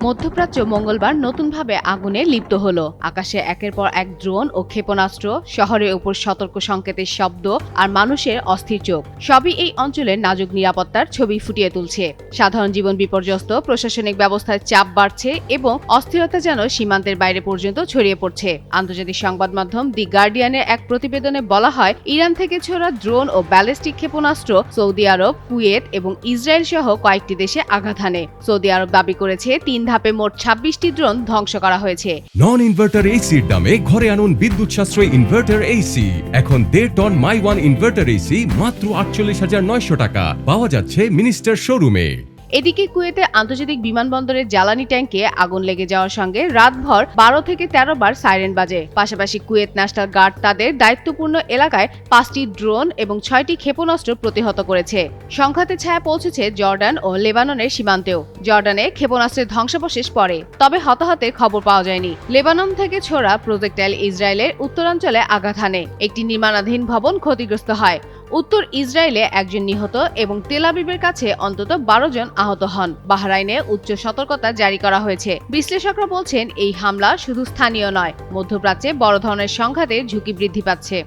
মধ্যপ্রাচ্য মঙ্গলবার নতুনভাবে আগুনে লিপ্ত হলো। আকাশে একের পর এক ড্রোন ও ক্ষেপণাস্ত্র, শহরের উপর সতর্ক সংকেতের শব্দ আর মানুষের অস্থির চোখ, সবই এই অঞ্চলের নাজুক নিরাপত্তার ছবি ফুটিয়ে তুলছে। সাধারণ জীবন বিপর্যস্ত, প্রশাসনিক ব্যবস্থায় চাপ বাড়ছে এবং অস্থিরতা যেন সীমান্তের বাইরে পর্যন্ত ছড়িয়ে পড়ছে। আন্তর্জাতিক সংবাদ মাধ্যম দি গার্ডিয়ানের এক প্রতিবেদনে বলা হয়, ইরান থেকে ছোড়া ড্রোন ও ব্যালিস্টিক ক্ষেপণাস্ত্র সৌদি আরব, কুয়েত এবং ইসরায়েল সহ কয়েকটি দেশে আঘাত হানে। সৌদি আরব দাবি করেছে ৩ ধাপে মোট ২৬টি ড্রোন ধ্বংস করা হয়েছে। নন ইনভার্টার এসির দামে ঘরে আনুন বিদ্যুৎ সাশ্রয়ী ইনভার্টার এসি। এখন ১.৫ ton My One inverter AC মাত্র ৪৮,৯০০ টাকা পাওয়া যাচ্ছে মিনিস্টার শোরুমে। এদিকে কুয়েতে আন্তর্জাতিক বিমানবন্দরের জ্বালানি ট্যাঙ্কে আগুন লেগে যাওয়ার সঙ্গে রাতভর ১২ থেকে ১৩ বার সাইরেন বাজে। পাশাপাশি কুয়েত ন্যাশনাল গার্ড তাদের দায়িত্বপূর্ণ এলাকায় ৫টি ড্রোন এবং ৬টি ক্ষেপণাস্ত্র প্রতিহত করেছে। সংঘাতের ছায়া পৌঁছেছে জর্ডান ও লেবাননের সীমান্তেও। জর্ডানে ক্ষেপণাস্ত্রের ধ্বংসাবশেষ পড়ে, তবে হতাহতের খবর পাওয়া যায়নি। লেবানন থেকে ছোড়া প্রজেক্টাইল ইসরায়েলের উত্তরাঞ্চলে আঘাত হানে। একটি নির্মাণাধীন ভবন ক্ষতিগ্রস্ত হয়। উত্তর ইসরায়েলে একজন নিহত এবং তেল আবিবের কাছে অন্তত ১২ জন আহত হন। বাহরাইনে উচ্চ সতর্কতা জারি করা হয়েছে। বিশ্লেষকরা বলছেন, এই হামলা শুধু স্থানীয় নয়, মধ্যপ্রাচ্যে বড় ধরনের সংঘাতের ঝুঁকি বৃদ্ধি পাচ্ছে।